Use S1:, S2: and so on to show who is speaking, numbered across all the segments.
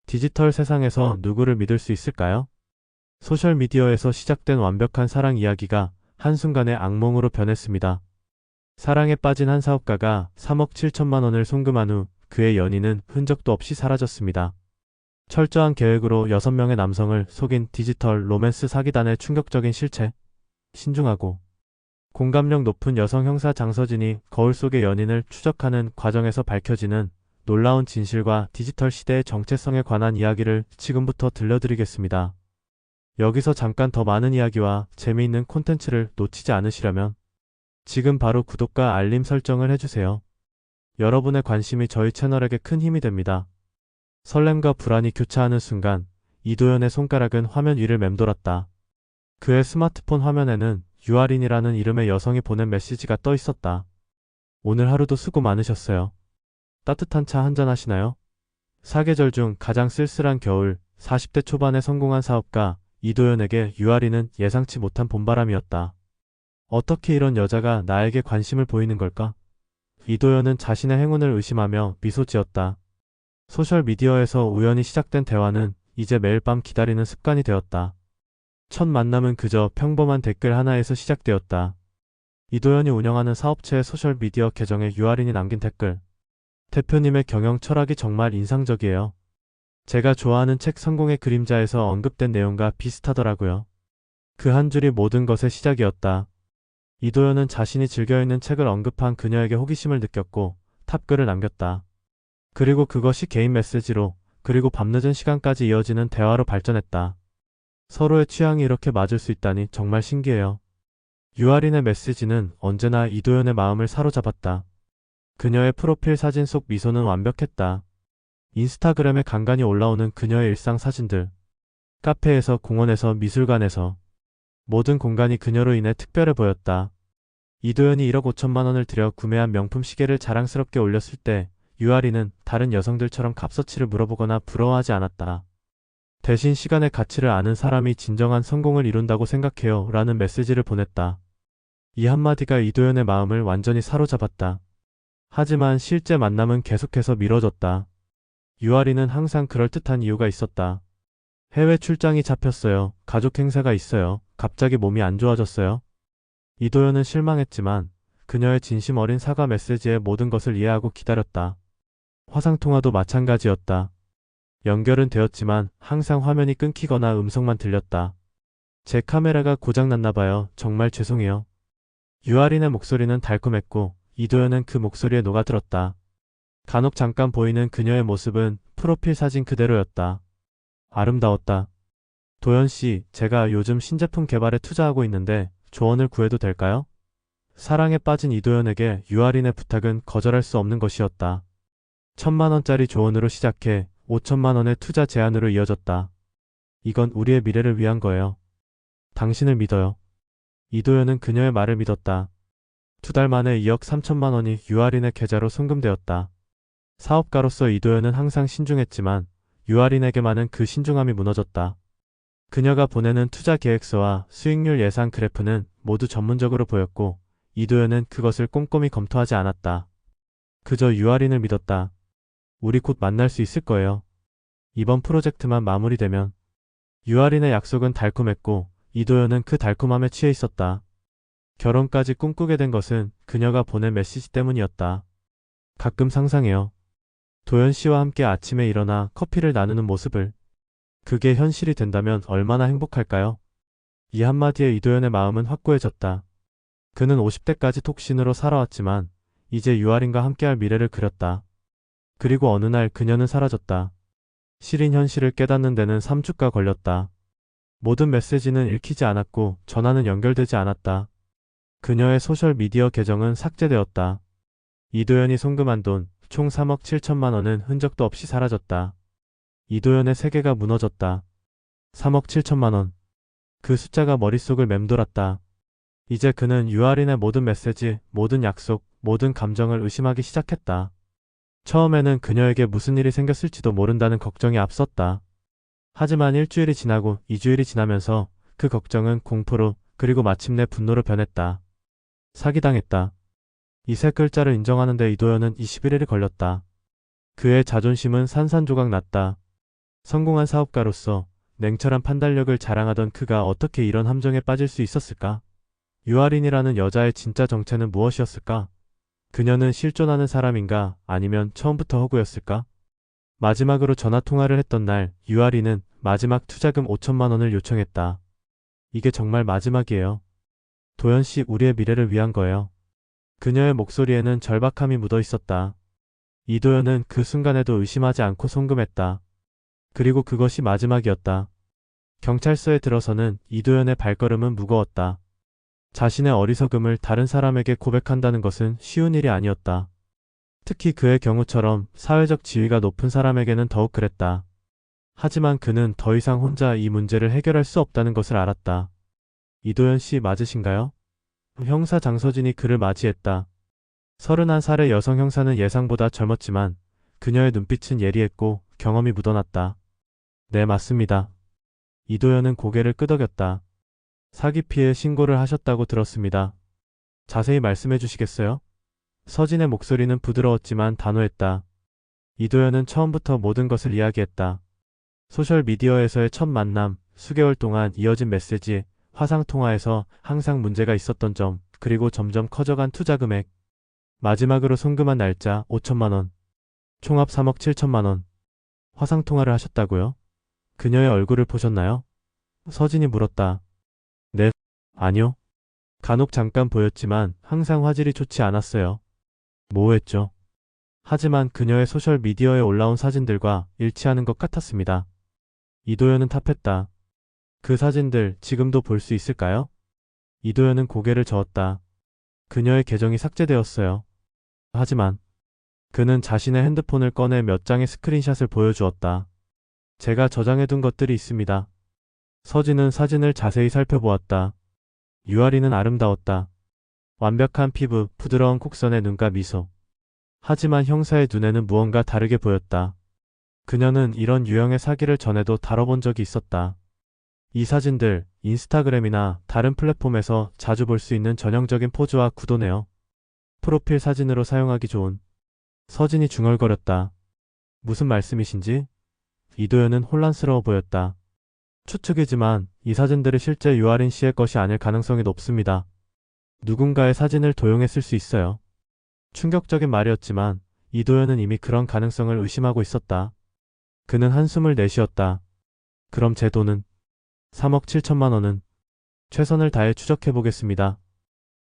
S1: 디지털 세상에서 누구를 믿을 수 있을까요? 소셜미디어에서 시작된 완벽한 사랑 이야기가 한순간에 악몽으로 변했습니다. 사랑에 빠진 한 사업가가 3억 7천만 원을 송금한 후 그의 연인은 흔적도 없이 사라졌습니다. 철저한 계획으로 6명의 남성을 속인 디지털 로맨스 사기단의 충격적인 실체. 신중하고 공감력 높은 여성 형사 장서진이 거울 속의 연인을 추적하는 과정에서 밝혀지는 놀라운 진실과 디지털 시대의 정체성에 관한 이야기를 지금부터 들려드리겠습니다. 여기서 잠깐 더 많은 이야기와 재미있는 콘텐츠를 놓치지 않으시려면 지금 바로 구독과 알림 설정을 해주세요. 여러분의 관심이 저희 채널에게 큰 힘이 됩니다. 설렘과 불안이 교차하는 순간 이도현의 손가락은 화면 위를 맴돌았다. 그의 스마트폰 화면에는 유아린이라는 이름의 여성이 보낸 메시지가 떠 있었다. 오늘 하루도 수고 많으셨어요. 따뜻한 차 한잔 하시나요? 사계절 중 가장 쓸쓸한 겨울, 40대 초반에 성공한 사업가 이도현에게 유아린은 예상치 못한 봄바람이었다. 어떻게 이런 여자가 나에게 관심을 보이는 걸까? 이도현은 자신의 행운을 의심하며 미소 지었다. 소셜미디어에서 우연히 시작된 대화는 이제 매일 밤 기다리는 습관이 되었다. 첫 만남은 그저 평범한 댓글 하나에서 시작되었다. 이도현이 운영하는 사업체의 소셜미디어 계정에 유아린이 남긴 댓글. 대표님의 경영 철학이 정말 인상적이에요. 제가 좋아하는 책 성공의 그림자에서 언급된 내용과 비슷하더라고요. 그 한 줄이 모든 것의 시작이었다. 이도현은 자신이 즐겨 읽는 책을 언급한 그녀에게 호기심을 느꼈고 탑글을 남겼다. 그리고 그것이 개인 메시지로 그리고 밤늦은 시간까지 이어지는 대화로 발전했다. 서로의 취향이 이렇게 맞을 수 있다니 정말 신기해요. 유아린의 메시지는 언제나 이도현의 마음을 사로잡았다. 그녀의 프로필 사진 속 미소는 완벽했다. 인스타그램에 간간히 올라오는 그녀의 일상 사진들. 카페에서, 공원에서, 미술관에서 모든 공간이 그녀로 인해 특별해 보였다. 이도현이 1억 5천만 원을 들여 구매한 명품 시계를 자랑스럽게 올렸을 때 유아린은 다른 여성들처럼 값어치를 물어보거나 부러워하지 않았다. 대신 시간의 가치를 아는 사람이 진정한 성공을 이룬다고 생각해요 라는 메시지를 보냈다. 이 한마디가 이도현의 마음을 완전히 사로잡았다. 하지만 실제 만남은 계속해서 미뤄졌다. 유아린은 항상 그럴듯한 이유가 있었다. 해외 출장이 잡혔어요. 가족 행사가 있어요. 갑자기 몸이 안 좋아졌어요. 이도현은 실망했지만 그녀의 진심 어린 사과 메시지에 모든 것을 이해하고 기다렸다. 화상통화도 마찬가지였다. 연결은 되었지만 항상 화면이 끊기거나 음성만 들렸다. 제 카메라가 고장났나봐요. 정말 죄송해요. 유아린의 목소리는 달콤했고 이도현은 그 목소리에 녹아들었다. 간혹 잠깐 보이는 그녀의 모습은 프로필 사진 그대로였다. 아름다웠다. 도현씨, 제가 요즘 신제품 개발에 투자하고 있는데 조언을 구해도 될까요? 사랑에 빠진 이도현에게 유아린의 부탁은 거절할 수 없는 것이었다. 1,000만 원짜리 조언으로 시작해 5천만 원의 투자 제안으로 이어졌다. 이건 우리의 미래를 위한 거예요. 당신을 믿어요. 이도현은 그녀의 말을 믿었다. 2달 만에 2억 3천만 원이 유아린의 계좌로 송금되었다. 사업가로서 이도현은 항상 신중했지만 유아린에게만은 그 신중함이 무너졌다. 그녀가 보내는 투자 계획서와 수익률 예상 그래프는 모두 전문적으로 보였고 이도현은 그것을 꼼꼼히 검토하지 않았다. 그저 유아린을 믿었다. 우리 곧 만날 수 있을 거예요. 이번 프로젝트만 마무리되면. 유아린의 약속은 달콤했고 이도현은 그 달콤함에 취해 있었다. 결혼까지 꿈꾸게 된 것은 그녀가 보낸 메시지 때문이었다. 가끔 상상해요. 도현 씨와 함께 아침에 일어나 커피를 나누는 모습을. 그게 현실이 된다면 얼마나 행복할까요? 이 한마디에 이도현의 마음은 확고해졌다. 그는 50대까지 톡신으로 살아왔지만 이제 유아린과 함께할 미래를 그렸다. 그리고 어느 날 그녀는 사라졌다. 시린 현실을 깨닫는 데는 3주가 걸렸다. 모든 메시지는 읽히지 않았고 전화는 연결되지 않았다. 그녀의 소셜미디어 계정은 삭제되었다. 이도현이 송금한 돈 총 3억 7천만 원은 흔적도 없이 사라졌다. 이도현의 세계가 무너졌다. 3억 7천만 원. 그 숫자가 머릿속을 맴돌았다. 이제 그는 유아린의 모든 메시지, 모든 약속, 모든 감정을 의심하기 시작했다. 처음에는 그녀에게 무슨 일이 생겼을지도 모른다는 걱정이 앞섰다. 하지만 일주일이 지나고 2주일이 지나면서 그 걱정은 공포로 그리고 마침내 분노로 변했다. 사기당했다. 이 세 글자를 인정하는데 이도현은 21일이 걸렸다. 그의 자존심은 산산조각 났다. 성공한 사업가로서 냉철한 판단력을 자랑하던 그가 어떻게 이런 함정에 빠질 수 있었을까? 유아린이라는 여자의 진짜 정체는 무엇이었을까? 그녀는 실존하는 사람인가 아니면 처음부터 허구였을까? 마지막으로 전화 통화를 했던 날 유아린은 마지막 투자금 5천만 원을 요청했다. 이게 정말 마지막이에요. 도연 씨, 우리의 미래를 위한 거예요. 그녀의 목소리에는 절박함이 묻어 있었다. 이도연은 그 순간에도 의심하지 않고 송금했다. 그리고 그것이 마지막이었다. 경찰서에 들어서는 이도연의 발걸음은 무거웠다. 자신의 어리석음을 다른 사람에게 고백한다는 것은 쉬운 일이 아니었다. 특히 그의 경우처럼 사회적 지위가 높은 사람에게는 더욱 그랬다. 하지만 그는 더 이상 혼자 이 문제를 해결할 수 없다는 것을 알았다. 이도연 씨 맞으신가요? 형사 장서진이 그를 맞이했다. 31살의 여성 형사는 예상보다 젊었지만 그녀의 눈빛은 예리했고 경험이 묻어났다. 네, 맞습니다. 이도연은 고개를 끄덕였다. 사기 피해 신고를 하셨다고 들었습니다. 자세히 말씀해 주시겠어요? 서진의 목소리는 부드러웠지만 단호했다. 이도연은 처음부터 모든 것을 이야기했다. 소셜미디어에서의 첫 만남, 수개월 동안 이어진 메시지, 화상통화에서 항상 문제가 있었던 점, 그리고 점점 커져간 투자 금액. 마지막으로 송금한 날짜 5천만 원. 총합 3억 7천만 원. 화상통화를 하셨다고요? 그녀의 얼굴을 보셨나요? 서진이 물었다. 네, 아니요. 간혹 잠깐 보였지만 항상 화질이 좋지 않았어요. 모호했죠. 하지만 그녀의 소셜미디어에 올라온 사진들과 일치하는 것 같았습니다. 이도연은 탑했다. 그 사진들 지금도 볼 수 있을까요? 이도연은 고개를 저었다. 그녀의 계정이 삭제되었어요. 하지만 그는 자신의 핸드폰을 꺼내 몇 장의 스크린샷을 보여주었다. 제가 저장해둔 것들이 있습니다. 서진은 사진을 자세히 살펴보았다. 유아린은 아름다웠다. 완벽한 피부, 부드러운 곡선의 눈과 미소. 하지만 형사의 눈에는 무언가 다르게 보였다. 그녀는 이런 유형의 사기를 전에도 다뤄본 적이 있었다. 이 사진들, 인스타그램이나 다른 플랫폼에서 자주 볼 수 있는 전형적인 포즈와 구도네요. 프로필 사진으로 사용하기 좋은. 서진이 중얼거렸다. 무슨 말씀이신지? 이도연은 혼란스러워 보였다. 추측이지만 이 사진들이 실제 유아린 씨의 것이 아닐 가능성이 높습니다. 누군가의 사진을 도용했을 수 있어요. 충격적인 말이었지만 이도연은 이미 그런 가능성을 의심하고 있었다. 그는 한숨을 내쉬었다. 그럼 제 돈은? 3억 7천만 원은? 최선을 다해 추적해 보겠습니다.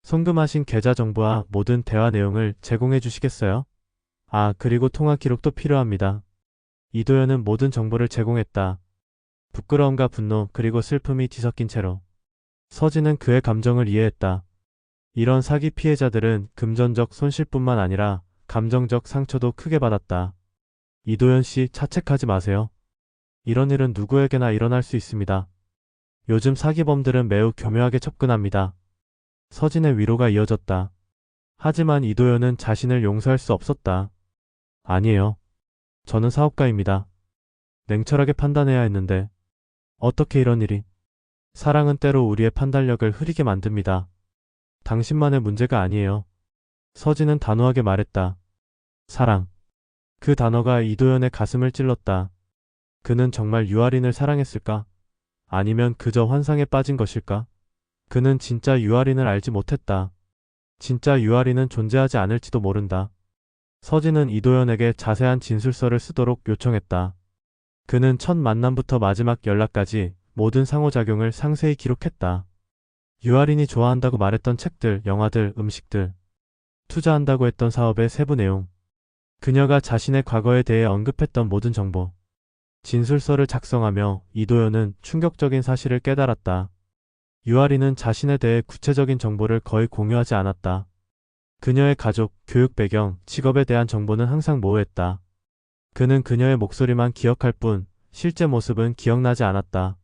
S1: 송금하신 계좌 정보와 모든 대화 내용을 제공해 주시겠어요? 아, 그리고 통화 기록도 필요합니다. 이도연은 모든 정보를 제공했다. 부끄러움과 분노 그리고 슬픔이 뒤섞인 채로. 서진은 그의 감정을 이해했다. 이런 사기 피해자들은 금전적 손실뿐만 아니라 감정적 상처도 크게 받았다. 이도연 씨, 자책하지 마세요. 이런 일은 누구에게나 일어날 수 있습니다. 요즘 사기범들은 매우 교묘하게 접근합니다. 서진의 위로가 이어졌다. 하지만 이도연은 자신을 용서할 수 없었다. 아니에요. 저는 사업가입니다. 냉철하게 판단해야 했는데 어떻게 이런 일이? 사랑은 때로 우리의 판단력을 흐리게 만듭니다. 당신만의 문제가 아니에요. 서진은 단호하게 말했다. 사랑. 그 단어가 이도연의 가슴을 찔렀다. 그는 정말 유아린을 사랑했을까? 아니면 그저 환상에 빠진 것일까? 그는 진짜 유아린을 알지 못했다. 진짜 유아린은 존재하지 않을지도 모른다. 서진은 이도연에게 자세한 진술서를 쓰도록 요청했다. 그는 첫 만남부터 마지막 연락까지 모든 상호작용을 상세히 기록했다. 유아린이 좋아한다고 말했던 책들, 영화들, 음식들, 투자한다고 했던 사업의 세부 내용, 그녀가 자신의 과거에 대해 언급했던 모든 정보. 진술서를 작성하며 이도연은 충격적인 사실을 깨달았다. 유아린은 자신에 대해 구체적인 정보를 거의 공유하지 않았다. 그녀의 가족, 교육 배경, 직업에 대한 정보는 항상 모호했다. 그는 그녀의 목소리만 기억할 뿐 실제 모습은 기억나지 않았다.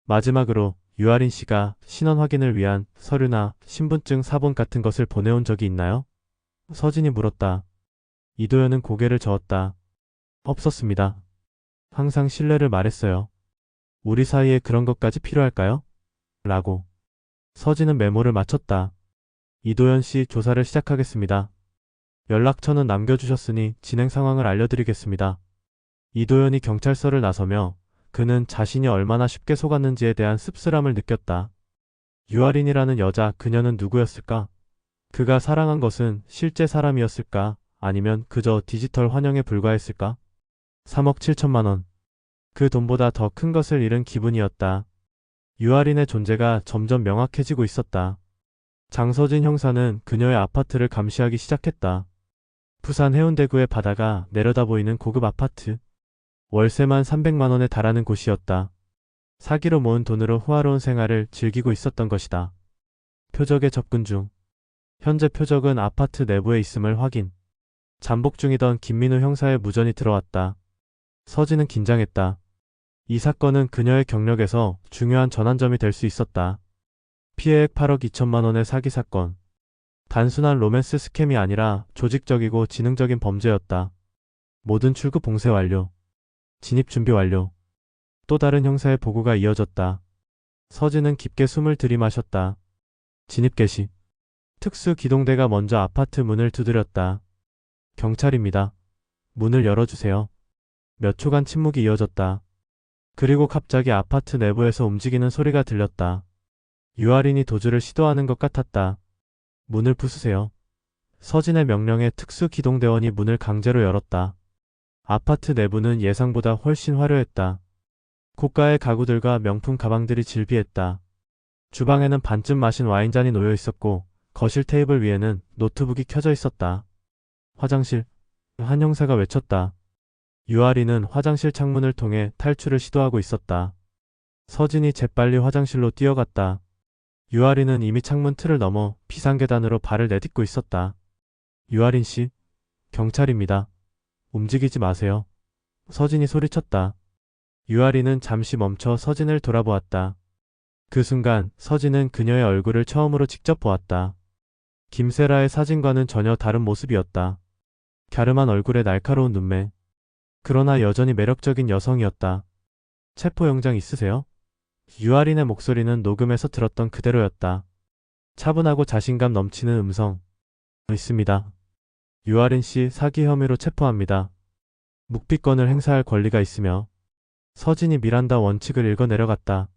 S1: 마지막으로 유아린 씨가 신원 확인을 위한 서류나 신분증 사본 같은 것을 보내온 적이 있나요? 서진이 물었다. 이도연은 고개를 저었다. 없었습니다. 항상 신뢰를 말했어요. 우리 사이에 그런 것까지 필요할까요? 라고. 서진은 메모를 마쳤다. 이도연 씨, 조사를 시작하겠습니다. 연락처는 남겨주셨으니 진행 상황을 알려드리겠습니다. 이도현이 경찰서를 나서며 그는 자신이 얼마나 쉽게 속았는지에 대한 씁쓸함을 느꼈다. 유아린이라는 여자, 그녀는 누구였을까? 그가 사랑한 것은 실제 사람이었을까? 아니면 그저 디지털 환영에 불과했을까? 3억 7천만 원. 그 돈보다 더 큰 것을 잃은 기분이었다. 유아린의 존재가 점점 명확해지고 있었다. 장서진 형사는 그녀의 아파트를 감시하기 시작했다. 부산 해운대구의 바다가 내려다 보이는 고급 아파트. 월세만 300만 원에 달하는 곳이었다. 사기로 모은 돈으로 호화로운 생활을 즐기고 있었던 것이다. 표적에 접근 중. 현재 표적은 아파트 내부에 있음을 확인. 잠복 중이던 김민우 형사의 무전이 들어왔다. 서진은 긴장했다. 이 사건은 그녀의 경력에서 중요한 전환점이 될 수 있었다. 피해액 8억 2천만 원의 사기 사건. 단순한 로맨스 스캠이 아니라 조직적이고 지능적인 범죄였다. 모든 출구 봉쇄 완료. 진입 준비 완료. 또 다른 형사의 보고가 이어졌다. 서진은 깊게 숨을 들이마셨다. 진입 개시. 특수 기동대가 먼저 아파트 문을 두드렸다. 경찰입니다. 문을 열어주세요. 몇 초간 침묵이 이어졌다. 그리고 갑자기 아파트 내부에서 움직이는 소리가 들렸다. 유아린이 도주를 시도하는 것 같았다. 문을 부수세요. 서진의 명령에 특수 기동대원이 문을 강제로 열었다. 아파트 내부는 예상보다 훨씬 화려했다. 고가의 가구들과 명품 가방들이 질비했다. 주방에는 반쯤 마신 와인잔이 놓여 있었고 거실 테이블 위에는 노트북이 켜져 있었다. 화장실. 한 형사가 외쳤다. 유아린은 화장실 창문을 통해 탈출을 시도하고 있었다. 서진이 재빨리 화장실로 뛰어갔다. 유아린은 이미 창문 틀을 넘어 비상계단으로 발을 내딛고 있었다. 유아린 씨, 경찰입니다. 움직이지 마세요. 서진이 소리쳤다. 유아린은 잠시 멈춰 서진을 돌아보았다. 그 순간 서진은 그녀의 얼굴을 처음으로 직접 보았다. 김세라의 사진과는 전혀 다른 모습이었다. 갸름한 얼굴에 날카로운 눈매. 그러나 여전히 매력적인 여성이었다. 체포영장 있으세요? 유아린의 목소리는 녹음에서 들었던 그대로였다. 차분하고 자신감 넘치는 음성. 있습니다. 유아린 씨 사기 혐의로 체포합니다. 묵비권을 행사할 권리가 있으며. 서진이 미란다 원칙을 읽어 내려갔다.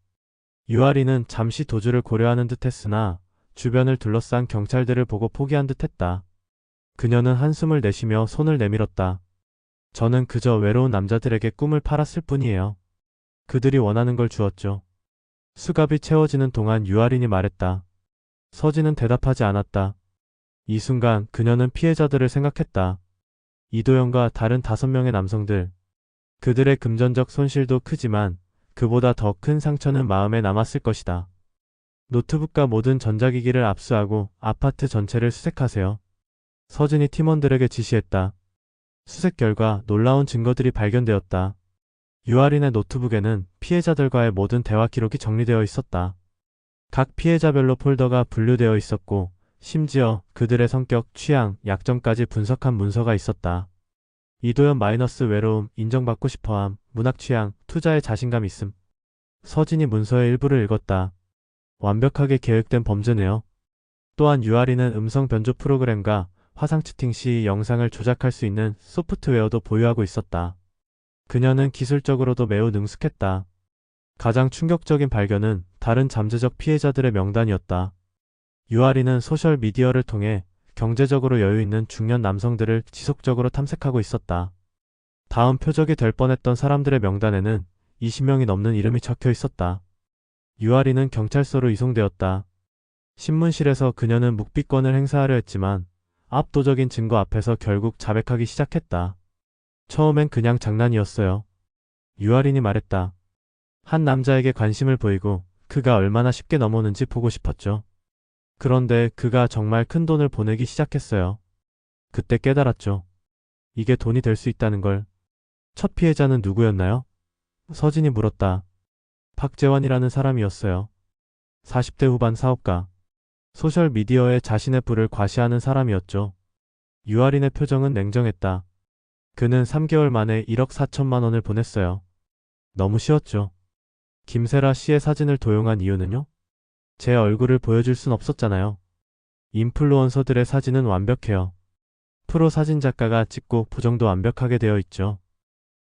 S1: 유아린은 잠시 도주를 고려하는 듯 했으나 주변을 둘러싼 경찰들을 보고 포기한 듯 했다. 그녀는 한숨을 내쉬며 손을 내밀었다. 저는 그저 외로운 남자들에게 꿈을 팔았을 뿐이에요. 그들이 원하는 걸 주었죠. 수갑이 채워지는 동안 유아린이 말했다. 서진은 대답하지 않았다. 이 순간 그녀는 피해자들을 생각했다. 이도영과 다른 5명의 남성들. 그들의 금전적 손실도 크지만 그보다 더 큰 상처는 마음에 남았을 것이다. 노트북과 모든 전자기기를 압수하고 아파트 전체를 수색하세요. 서진이 팀원들에게 지시했다. 수색 결과 놀라운 증거들이 발견되었다. 유아린의 노트북에는 피해자들과의 모든 대화 기록이 정리되어 있었다. 각 피해자별로 폴더가 분류되어 있었고 심지어 그들의 성격, 취향, 약점까지 분석한 문서가 있었다. 이도현 마이너스 외로움, 인정받고 싶어함, 문학 취향, 투자에 자신감 있음. 서진이 문서의 일부를 읽었다. 완벽하게 계획된 범죄네요. 또한 유아린은 음성 변조 프로그램과 화상 채팅 시 영상을 조작할 수 있는 소프트웨어도 보유하고 있었다. 그녀는 기술적으로도 매우 능숙했다. 가장 충격적인 발견은 다른 잠재적 피해자들의 명단이었다. 유아린은 소셜미디어를 통해 경제적으로 여유 있는 중년 남성들을 지속적으로 탐색하고 있었다. 다음 표적이 될 뻔했던 사람들의 명단에는 20명이 넘는 이름이 적혀 있었다. 유아린은 경찰서로 이송되었다. 신문실에서 그녀는 묵비권을 행사하려 했지만 압도적인 증거 앞에서 결국 자백하기 시작했다. 처음엔 그냥 장난이었어요. 유아린이 말했다. 한 남자에게 관심을 보이고 그가 얼마나 쉽게 넘어오는지 보고 싶었죠. 그런데 그가 정말 큰 돈을 보내기 시작했어요. 그때 깨달았죠. 이게 돈이 될 수 있다는 걸. 첫 피해자는 누구였나요? 서진이 물었다. 박재환이라는 사람이었어요. 40대 후반 사업가. 소셜미디어에 자신의 부를 과시하는 사람이었죠. 유아린의 표정은 냉정했다. 그는 3개월 만에 1억 4천만 원을 보냈어요. 너무 쉬웠죠. 김세라 씨의 사진을 도용한 이유는요? 제 얼굴을 보여줄 순 없었잖아요. 인플루언서들의 사진은 완벽해요. 프로 사진작가가 찍고 보정도 완벽하게 되어 있죠.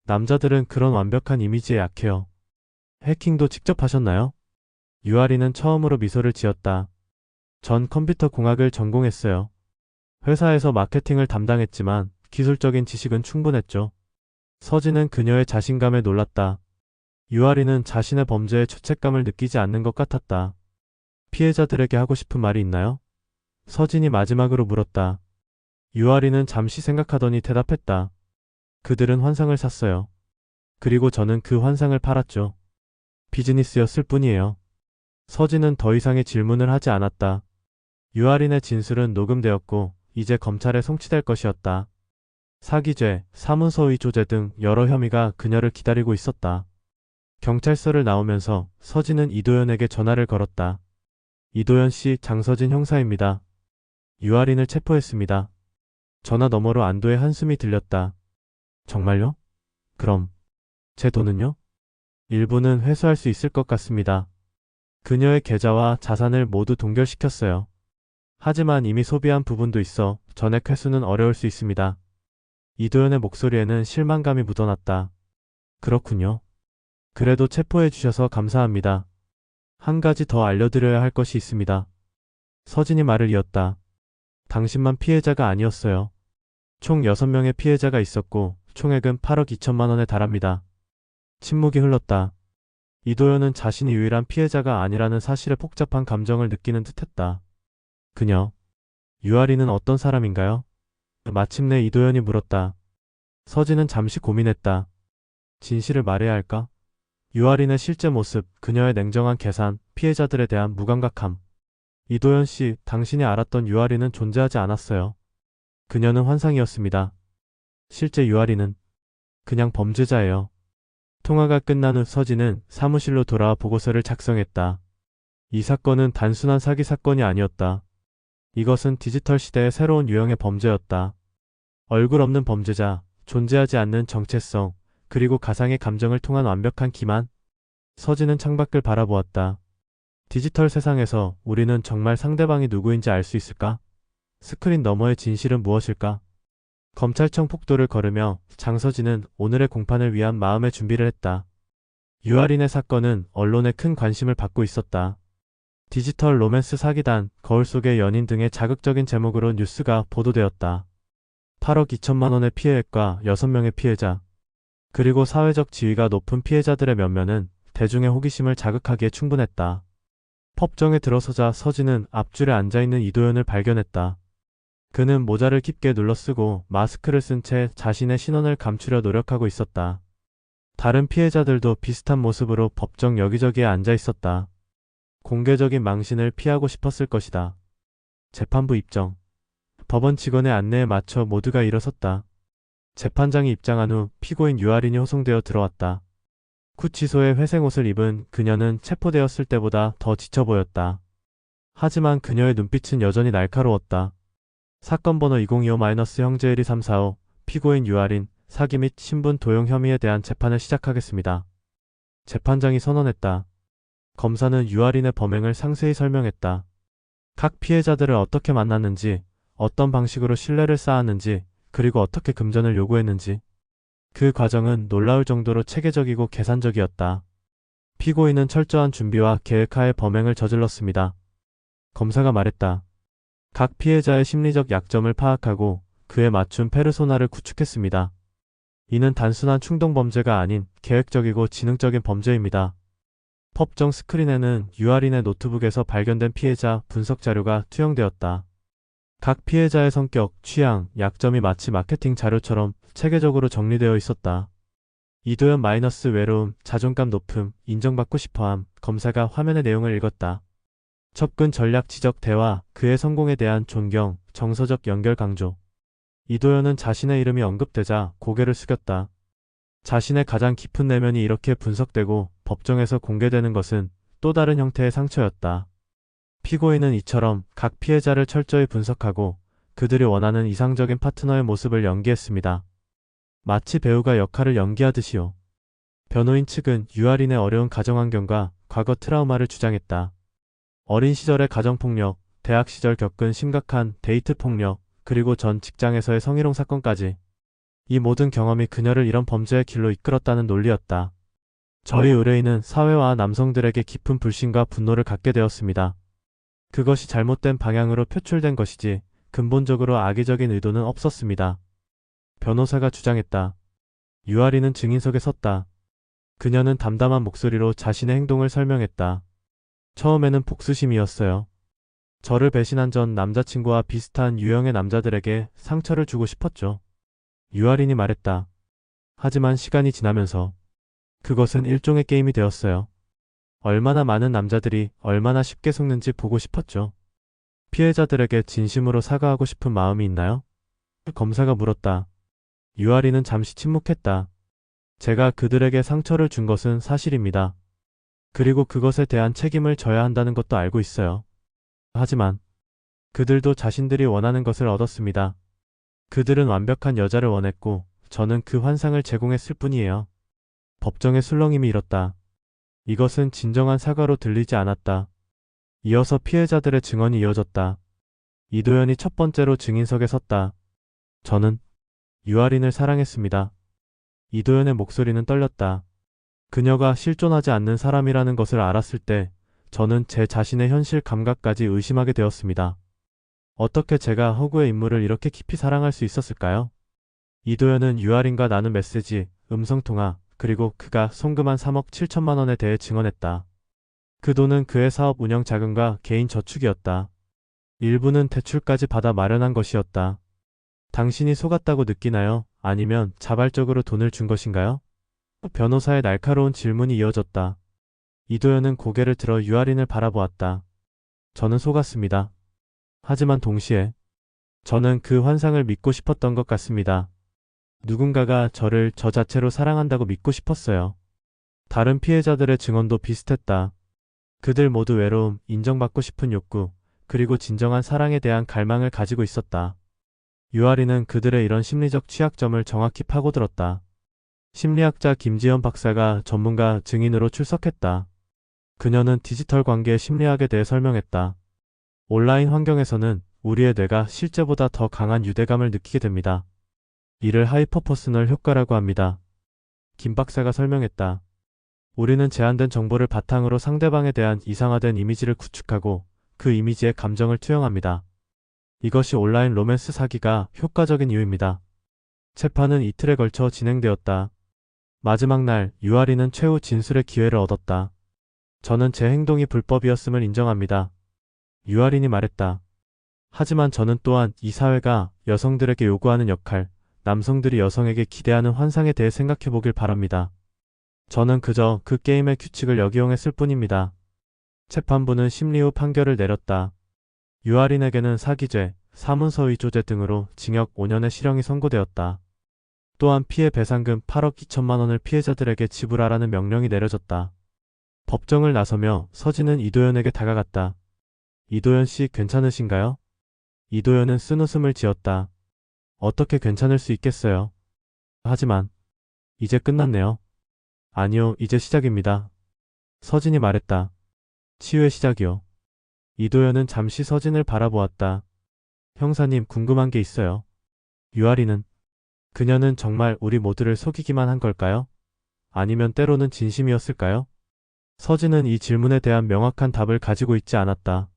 S1: 남자들은 그런 완벽한 이미지에 약해요. 해킹도 직접 하셨나요? 유아리는 처음으로 미소를 지었다. 전 컴퓨터 공학을 전공했어요. 회사에서 마케팅을 담당했지만 기술적인 지식은 충분했죠. 서진은 그녀의 자신감에 놀랐다. 유아리는 자신의 범죄에 죄책감을 느끼지 않는 것 같았다. 피해자들에게 하고 싶은 말이 있나요? 서진이 마지막으로 물었다. 유아리는 잠시 생각하더니 대답했다. 그들은 환상을 샀어요. 그리고 저는 그 환상을 팔았죠. 비즈니스였을 뿐이에요. 서진은 더 이상의 질문을 하지 않았다. 유아린의 진술은 녹음되었고 이제 검찰에 송치될 것이었다. 사기죄, 사문서 위조죄 등 여러 혐의가 그녀를 기다리고 있었다. 경찰서를 나오면서 서진은 이도현에게 전화를 걸었다. 이도현 씨, 장서진 형사입니다. 유아린을 체포했습니다. 전화 너머로 안도의 한숨이 들렸다. 정말요? 그럼 제 돈은요? 일부는 회수할 수 있을 것 같습니다. 그녀의 계좌와 자산을 모두 동결시켰어요. 하지만 이미 소비한 부분도 있어 전액 회수는 어려울 수 있습니다. 이도현의 목소리에는 실망감이 묻어났다. 그렇군요. 그래도 체포해 주셔서 감사합니다. 한 가지 더 알려드려야 할 것이 있습니다. 서진이 말을 이었다. 당신만 피해자가 아니었어요. 총 6명의 피해자가 있었고 총액은 8억 2천만 원에 달합니다. 침묵이 흘렀다. 이도현은 자신이 유일한 피해자가 아니라는 사실에 복잡한 감정을 느끼는 듯했다. 그녀, 유아리는 어떤 사람인가요? 마침내 이도현이 물었다. 서진은 잠시 고민했다. 진실을 말해야 할까? 유아린의 실제 모습, 그녀의 냉정한 계산, 피해자들에 대한 무감각함. 이도현 씨, 당신이 알았던 유아린은 존재하지 않았어요. 그녀는 환상이었습니다. 실제 유아린은 그냥 범죄자예요. 통화가 끝난 후 서진은 사무실로 돌아와 보고서를 작성했다. 이 사건은 단순한 사기 사건이 아니었다. 이것은 디지털 시대의 새로운 유형의 범죄였다. 얼굴 없는 범죄자, 존재하지 않는 정체성, 그리고 가상의 감정을 통한 완벽한 기만. 서진은 창밖을 바라보았다. 디지털 세상에서 우리는 정말 상대방이 누구인지 알 수 있을까? 스크린 너머의 진실은 무엇일까? 검찰청 폭도를 걸으며 장서진은 오늘의 공판을 위한 마음의 준비를 했다. 유아린의 사건은 언론의 큰 관심을 받고 있었다. 디지털 로맨스 사기단, 거울 속의 연인 등의 자극적인 제목으로 뉴스가 보도되었다. 8억 2천만 원의 피해액과 6명의 피해자, 그리고 사회적 지위가 높은 피해자들의 면면은 대중의 호기심을 자극하기에 충분했다. 법정에 들어서자 서진은 앞줄에 앉아있는 이도현을 발견했다. 그는 모자를 깊게 눌러쓰고 마스크를 쓴 채 자신의 신원을 감추려 노력하고 있었다. 다른 피해자들도 비슷한 모습으로 법정 여기저기에 앉아 있었다. 공개적인 망신을 피하고 싶었을 것이다. 재판부 입정. 법원 직원의 안내에 맞춰 모두가 일어섰다. 재판장이 입장한 후 피고인 유아린이 호송되어 들어왔다. 구치소에 회색 옷을 입은 그녀는 체포되었을 때보다 더 지쳐 보였다. 하지만 그녀의 눈빛은 여전히 날카로웠다. 사건 번호 2025-형제12345 피고인 유아린 사기 및 신분 도용 혐의에 대한 재판을 시작하겠습니다. 재판장이 선언했다. 검사는 유아린의 범행을 상세히 설명했다. 각 피해자들을 어떻게 만났는지, 어떤 방식으로 신뢰를 쌓았는지, 그리고 어떻게 금전을 요구했는지. 그 과정은 놀라울 정도로 체계적이고 계산적이었다. 피고인은 철저한 준비와 계획하에 범행을 저질렀습니다. 검사가 말했다. 각 피해자의 심리적 약점을 파악하고 그에 맞춘 페르소나를 구축했습니다. 이는 단순한 충동범죄가 아닌 계획적이고 지능적인 범죄입니다. 법정 스크린에는 유아린의 노트북에서 발견된 피해자 분석 자료가 투영되었다. 각 피해자의 성격, 취향, 약점이 마치 마케팅 자료처럼 체계적으로 정리되어 있었다. 이도현 마이너스 외로움, 자존감 높음, 인정받고 싶어함. 검사가 화면의 내용을 읽었다. 접근 전략 지적 대화, 그의 성공에 대한 존경, 정서적 연결 강조. 이도현은 자신의 이름이 언급되자 고개를 숙였다. 자신의 가장 깊은 내면이 이렇게 분석되고 법정에서 공개되는 것은 또 다른 형태의 상처였다. 피고인은 이처럼 각 피해자를 철저히 분석하고 그들이 원하는 이상적인 파트너의 모습을 연기했습니다. 마치 배우가 역할을 연기하듯이요. 변호인 측은 유아린의 어려운 가정환경과 과거 트라우마를 주장했다. 어린 시절의 가정폭력, 대학 시절 겪은 심각한 데이트 폭력, 그리고 전 직장에서의 성희롱 사건까지 이 모든 경험이 그녀를 이런 범죄의 길로 이끌었다는 논리였다. 저희 의뢰인은 사회와 남성들에게 깊은 불신과 분노를 갖게 되었습니다. 그것이 잘못된 방향으로 표출된 것이지 근본적으로 악의적인 의도는 없었습니다. 변호사가 주장했다. 유아리는 증인석에 섰다. 그녀는 담담한 목소리로 자신의 행동을 설명했다. 처음에는 복수심이었어요. 저를 배신한 전 남자친구와 비슷한 유형의 남자들에게 상처를 주고 싶었죠. 유아린이 말했다. 하지만 시간이 지나면서 그것은 일종의 게임이 되었어요. 얼마나 많은 남자들이 얼마나 쉽게 속는지 보고 싶었죠. 피해자들에게 진심으로 사과하고 싶은 마음이 있나요? 검사가 물었다. 유아린은 잠시 침묵했다. 제가 그들에게 상처를 준 것은 사실입니다. 그리고 그것에 대한 책임을 져야 한다는 것도 알고 있어요. 하지만 그들도 자신들이 원하는 것을 얻었습니다. 그들은 완벽한 여자를 원했고 저는 그 환상을 제공했을 뿐이에요. 법정의 술렁임이 일었다. 이것은 진정한 사과로 들리지 않았다. 이어서 피해자들의 증언이 이어졌다. 이도현이 첫 번째로 증인석에 섰다. 저는 유아린을 사랑했습니다. 이도현의 목소리는 떨렸다. 그녀가 실존하지 않는 사람이라는 것을 알았을 때 저는 제 자신의 현실 감각까지 의심하게 되었습니다. 어떻게 제가 허구의 인물을 이렇게 깊이 사랑할 수 있었을까요? 이도현은 유아린과 나눈 메시지, 음성통화, 그리고 그가 송금한 3억 7천만 원에 대해 증언했다. 그 돈은 그의 사업 운영 자금과 개인 저축이었다. 일부는 대출까지 받아 마련한 것이었다. 당신이 속았다고 느끼나요? 아니면 자발적으로 돈을 준 것인가요? 변호사의 날카로운 질문이 이어졌다. 이도현은 고개를 들어 유아린을 바라보았다. 저는 속았습니다. 하지만 동시에 저는 그 환상을 믿고 싶었던 것 같습니다. 누군가가 저를 저 자체로 사랑한다고 믿고 싶었어요. 다른 피해자들의 증언도 비슷했다. 그들 모두 외로움, 인정받고 싶은 욕구, 그리고 진정한 사랑에 대한 갈망을 가지고 있었다. 유아린은 그들의 이런 심리적 취약점을 정확히 파고들었다. 심리학자 김지연 박사가 전문가 증인으로 출석했다. 그녀는 디지털 관계의 심리학에 대해 설명했다. 온라인 환경에서는 우리의 뇌가 실제보다 더 강한 유대감을 느끼게 됩니다. 이를 하이퍼퍼스널 효과라고 합니다. 김 박사가 설명했다. 우리는 제한된 정보를 바탕으로 상대방에 대한 이상화된 이미지를 구축하고 그 이미지에 감정을 투영합니다. 이것이 온라인 로맨스 사기가 효과적인 이유입니다. 재판은 이틀에 걸쳐 진행되었다. 마지막 날 유아린은 최후 진술의 기회를 얻었다. 저는 제 행동이 불법이었음을 인정합니다. 유아린이 말했다. 하지만 저는 또한 이 사회가 여성들에게 요구하는 역할, 남성들이 여성에게 기대하는 환상에 대해 생각해보길 바랍니다. 저는 그저 그 게임의 규칙을 역이용했을 뿐입니다. 재판부는 심리 후 판결을 내렸다. 유아린에게는 사기죄, 사문서 위조죄 등으로 징역 5년의 실형이 선고되었다. 또한 피해 배상금 8억 2천만 원을 피해자들에게 지불하라는 명령이 내려졌다. 법정을 나서며 서진은 이도현에게 다가갔다. 이도현 씨 괜찮으신가요? 이도현은 쓴웃음을 지었다. 어떻게 괜찮을 수 있겠어요? 하지만 이제 끝났네요. 아니요, 이제 시작입니다. 서진이 말했다. 치유의 시작이요. 이도현은 잠시 서진을 바라보았다. 형사님, 궁금한 게 있어요. 유아리는 그녀는 정말 우리 모두를 속이기만 한 걸까요? 아니면 때로는 진심이었을까요? 서진은 이 질문에 대한 명확한 답을 가지고 있지 않았다.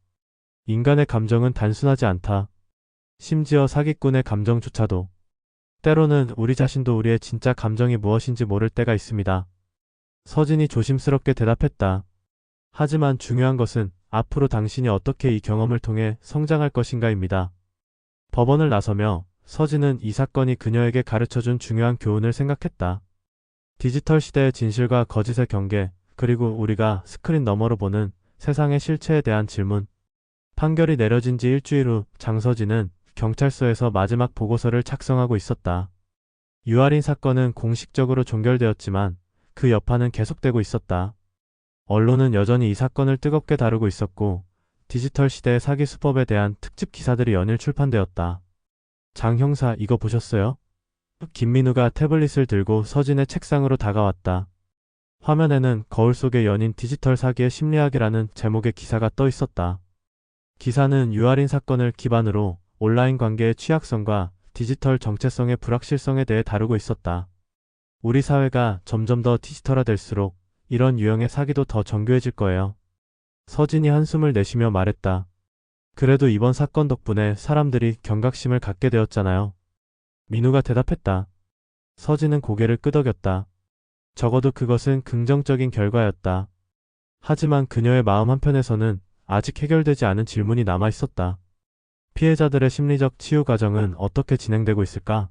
S1: 인간의 감정은 단순하지 않다. 심지어 사기꾼의 감정조차도. 때로는 우리 자신도 우리의 진짜 감정이 무엇인지 모를 때가 있습니다. 서진이 조심스럽게 대답했다. 하지만 중요한 것은 앞으로 당신이 어떻게 이 경험을 통해 성장할 것인가입니다. 법원을 나서며 서진은 이 사건이 그녀에게 가르쳐준 중요한 교훈을 생각했다. 디지털 시대의 진실과 거짓의 경계, 그리고 우리가 스크린 너머로 보는 세상의 실체에 대한 질문. 판결이 내려진 지 일주일 후 장서진은 경찰서에서 마지막 보고서를 작성하고 있었다. 유아린 사건은 공식적으로 종결되었지만 그 여파는 계속되고 있었다. 언론은 여전히 이 사건을 뜨겁게 다루고 있었고 디지털 시대의 사기 수법에 대한 특집 기사들이 연일 출판되었다. 장 형사, 이거 보셨어요? 김민우가 태블릿을 들고 서진의 책상으로 다가왔다. 화면에는 거울 속의 연인 디지털 사기의 심리학이라는 제목의 기사가 떠 있었다. 기사는 유아린 사건을 기반으로 온라인 관계의 취약성과 디지털 정체성의 불확실성에 대해 다루고 있었다. 우리 사회가 점점 더 디지털화될수록 이런 유형의 사기도 더 정교해질 거예요. 서진이 한숨을 내쉬며 말했다. 그래도 이번 사건 덕분에 사람들이 경각심을 갖게 되었잖아요. 민우가 대답했다. 서진은 고개를 끄덕였다. 적어도 그것은 긍정적인 결과였다. 하지만 그녀의 마음 한편에서는 아직 해결되지 않은 질문이 남아 있었다. 피해자들의 심리적 치유 과정은 어떻게 진행되고 있을까?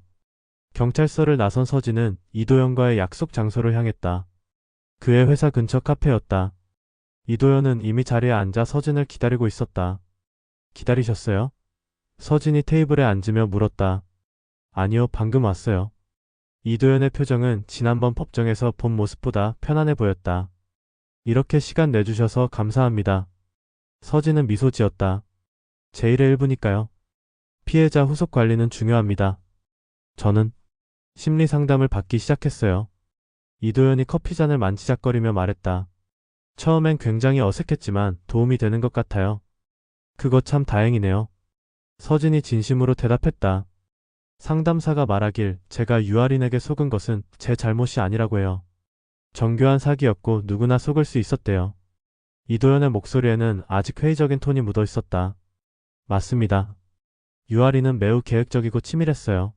S1: 경찰서를 나선 서진은 이도현과의 약속 장소를 향했다. 그의 회사 근처 카페였다. 이도현은 이미 자리에 앉아 서진을 기다리고 있었다. 기다리셨어요? 서진이 테이블에 앉으며 물었다. 아니요, 방금 왔어요. 이도현의 표정은 지난번 법정에서 본 모습보다 편안해 보였다. 이렇게 시간 내주셔서 감사합니다. 서진은 미소 지었다. 제 일의 일부니까요. 피해자 후속 관리는 중요합니다. 저는 심리 상담을 받기 시작했어요. 이도현이 커피잔을 만지작거리며 말했다. 처음엔 굉장히 어색했지만 도움이 되는 것 같아요. 그거 참 다행이네요. 서진이 진심으로 대답했다. 상담사가 말하길 제가 유아린에게 속은 것은 제 잘못이 아니라고 해요. 정교한 사기였고 누구나 속을 수 있었대요. 이도현의 목소리에는 아직 회의적인 톤이 묻어 있었다. 맞습니다. 유아린은 매우 계획적이고 치밀했어요.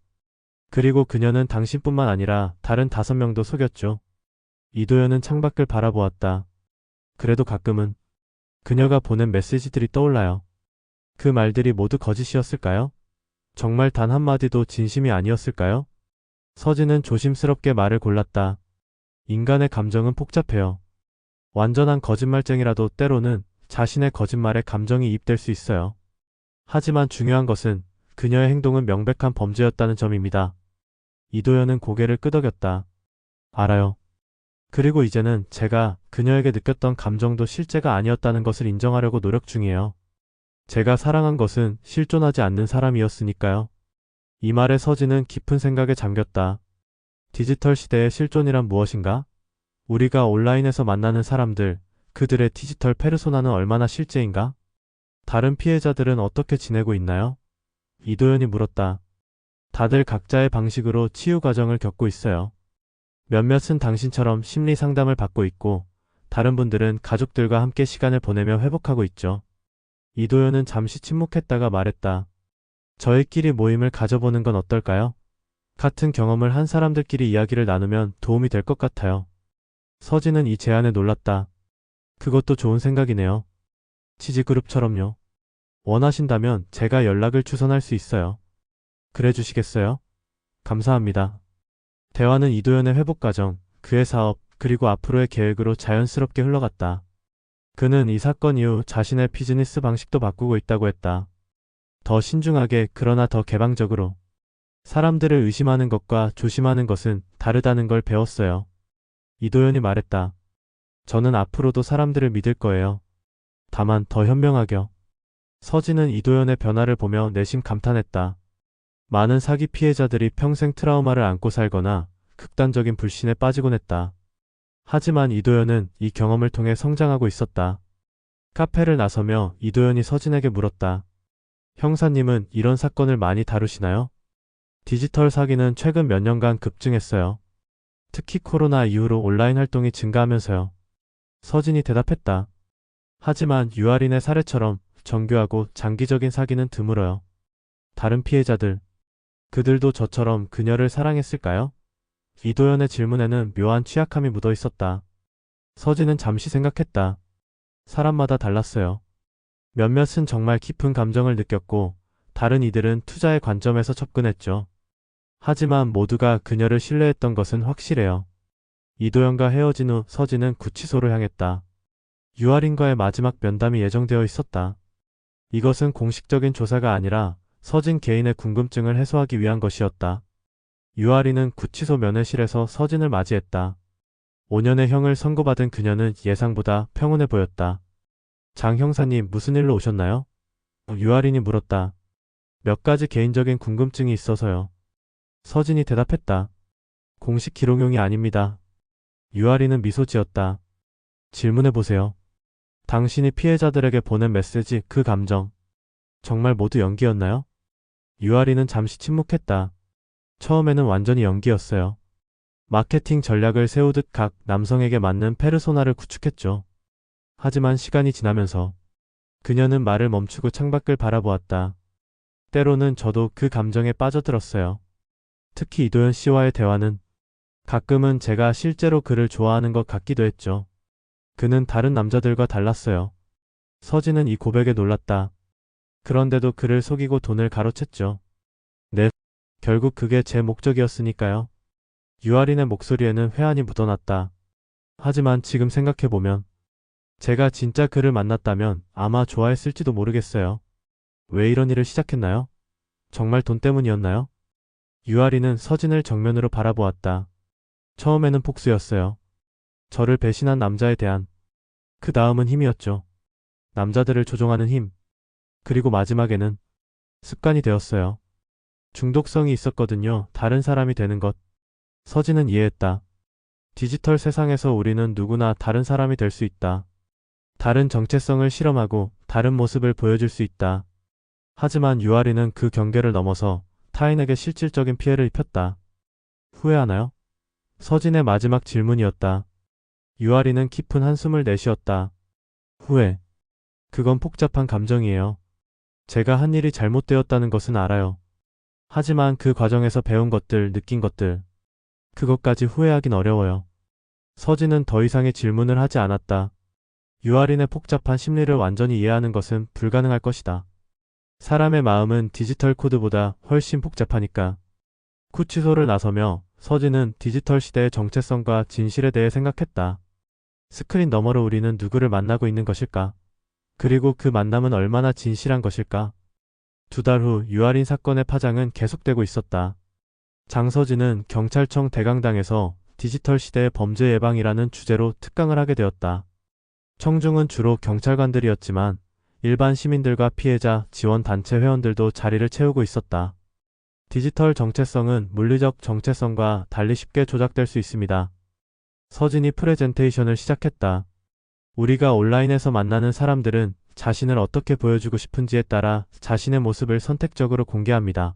S1: 그리고 그녀는 당신뿐만 아니라 다른 5명도 속였죠. 이도현은 창밖을 바라보았다. 그래도 가끔은 그녀가 보낸 메시지들이 떠올라요. 그 말들이 모두 거짓이었을까요? 정말 단 한마디도 진심이 아니었을까요? 서진은 조심스럽게 말을 골랐다. 인간의 감정은 복잡해요. 완전한 거짓말쟁이라도 때로는 자신의 거짓말에 감정이 이입될 수 있어요. 하지만 중요한 것은 그녀의 행동은 명백한 범죄였다는 점입니다. 이도현은 고개를 끄덕였다. 알아요. 그리고 이제는 제가 그녀에게 느꼈던 감정도 실제가 아니었다는 것을 인정하려고 노력 중이에요. 제가 사랑한 것은 실존하지 않는 사람이었으니까요. 이 말에 서진은 깊은 생각에 잠겼다. 디지털 시대의 실존이란 무엇인가? 우리가 온라인에서 만나는 사람들, 그들의 디지털 페르소나는 얼마나 실제인가? 다른 피해자들은 어떻게 지내고 있나요? 이도현이 물었다. 다들 각자의 방식으로 치유 과정을 겪고 있어요. 몇몇은 당신처럼 심리 상담을 받고 있고, 다른 분들은 가족들과 함께 시간을 보내며 회복하고 있죠. 이도현은 잠시 침묵했다가 말했다. 저희끼리 모임을 가져보는 건 어떨까요? 같은 경험을 한 사람들끼리 이야기를 나누면 도움이 될 것 같아요. 서진은 이 제안에 놀랐다. 그것도 좋은 생각이네요. 치즈그룹처럼요. 원하신다면 제가 연락을 주선할 수 있어요. 그래 주시겠어요? 감사합니다. 대화는 이도현의 회복 과정, 그의 사업, 그리고 앞으로의 계획으로 자연스럽게 흘러갔다. 그는 이 사건 이후 자신의 비즈니스 방식도 바꾸고 있다고 했다. 더 신중하게 그러나 더 개방적으로. 사람들을 의심하는 것과 조심하는 것은 다르다는 걸 배웠어요. 이도현이 말했다. 저는 앞으로도 사람들을 믿을 거예요. 다만 더 현명하게요. 서진은 이도현의 변화를 보며 내심 감탄했다. 많은 사기 피해자들이 평생 트라우마를 안고 살거나 극단적인 불신에 빠지곤 했다. 하지만 이도현은 이 경험을 통해 성장하고 있었다. 카페를 나서며 이도현이 서진에게 물었다. 형사님은 이런 사건을 많이 다루시나요? 디지털 사기는 최근 몇 년간 급증했어요. 특히 코로나 이후로 온라인 활동이 증가하면서요. 서진이 대답했다. 하지만 유아린의 사례처럼 정교하고 장기적인 사기는 드물어요. 다른 피해자들, 그들도 저처럼 그녀를 사랑했을까요? 이도현의 질문에는 묘한 취약함이 묻어 있었다. 서진은 잠시 생각했다. 사람마다 달랐어요. 몇몇은 정말 깊은 감정을 느꼈고 다른 이들은 투자의 관점에서 접근했죠. 하지만 모두가 그녀를 신뢰했던 것은 확실해요. 이도현과 헤어진 후 서진은 구치소로 향했다. 유아린과의 마지막 면담이 예정되어 있었다. 이것은 공식적인 조사가 아니라 서진 개인의 궁금증을 해소하기 위한 것이었다. 유아린은 구치소 면회실에서 서진을 맞이했다. 5년의 형을 선고받은 그녀는 예상보다 평온해 보였다. 장 형사님, 무슨 일로 오셨나요? 유아린이 물었다. 몇 가지 개인적인 궁금증이 있어서요. 서진이 대답했다. 공식 기록용이 아닙니다. 유아린은 미소 지었다. 질문해보세요. 당신이 피해자들에게 보낸 메시지, 그 감정, 정말 모두 연기였나요? 유아리는 잠시 침묵했다. 처음에는 완전히 연기였어요. 마케팅 전략을 세우듯 각 남성에게 맞는 페르소나를 구축했죠. 하지만 시간이 지나면서 그녀는 말을 멈추고 창밖을 바라보았다. 때로는 저도 그 감정에 빠져들었어요. 특히 이도현 씨와의 대화는 가끔은 제가 실제로 그를 좋아하는 것 같기도 했죠. 그는 다른 남자들과 달랐어요. 서진은 이 고백에 놀랐다. 그런데도 그를 속이고 돈을 가로챘죠. 네, 결국 그게 제 목적이었으니까요. 유아린의 목소리에는 회한이 묻어났다. 하지만 지금 생각해보면 제가 진짜 그를 만났다면 아마 좋아했을지도 모르겠어요. 왜 이런 일을 시작했나요? 정말 돈 때문이었나요? 유아린은 서진을 정면으로 바라보았다. 처음에는 폭수였어요. 저를 배신한 남자에 대한. 그 다음은 힘이었죠. 남자들을 조종하는 힘. 그리고 마지막에는 습관이 되었어요. 중독성이 있었거든요. 다른 사람이 되는 것. 서진은 이해했다. 디지털 세상에서 우리는 누구나 다른 사람이 될 수 있다. 다른 정체성을 실험하고 다른 모습을 보여줄 수 있다. 하지만 유아리는 그 경계를 넘어서 타인에게 실질적인 피해를 입혔다. 후회하나요? 서진의 마지막 질문이었다. 유아리는 깊은 한숨을 내쉬었다. 후회. 그건 복잡한 감정이에요. 제가 한 일이 잘못되었다는 것은 알아요. 하지만 그 과정에서 배운 것들, 느낀 것들, 그것까지 후회하긴 어려워요. 서진은 더 이상의 질문을 하지 않았다. 유아린의 복잡한 심리를 완전히 이해하는 것은 불가능할 것이다. 사람의 마음은 디지털 코드보다 훨씬 복잡하니까. 구치소를 나서며 서진은 디지털 시대의 정체성과 진실에 대해 생각했다. 스크린 너머로 우리는 누구를 만나고 있는 것일까? 그리고 그 만남은 얼마나 진실한 것일까? 2달 후 유아린 사건의 파장은 계속되고 있었다. 장서진은 경찰청 대강당에서 디지털 시대의 범죄 예방이라는 주제로 특강을 하게 되었다. 청중은 주로 경찰관들이었지만 일반 시민들과 피해자, 지원단체 회원들도 자리를 채우고 있었다. 디지털 정체성은 물리적 정체성과 달리 쉽게 조작될 수 있습니다. 서진이 프레젠테이션을 시작했다. 우리가 온라인에서 만나는 사람들은 자신을 어떻게 보여주고 싶은지에 따라 자신의 모습을 선택적으로 공개합니다.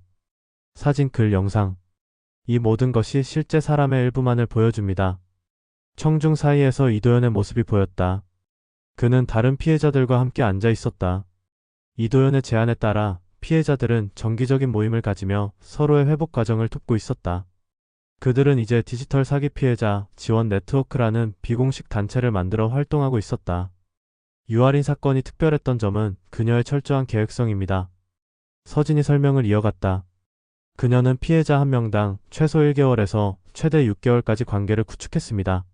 S1: 사진, 글, 영상. 이 모든 것이 실제 사람의 일부만을 보여줍니다. 청중 사이에서 이도현의 모습이 보였다. 그는 다른 피해자들과 함께 앉아 있었다. 이도현의 제안에 따라 피해자들은 정기적인 모임을 가지며 서로의 회복 과정을 돕고 있었다. 그들은 이제 디지털 사기 피해자 지원 네트워크라는 비공식 단체를 만들어 활동하고 있었다. 유아린 사건이 특별했던 점은 그녀의 철저한 계획성입니다. 서진이 설명을 이어갔다. 그녀는 피해자 한 명당 최소 1개월에서 최대 6개월까지 관계를 구축했습니다.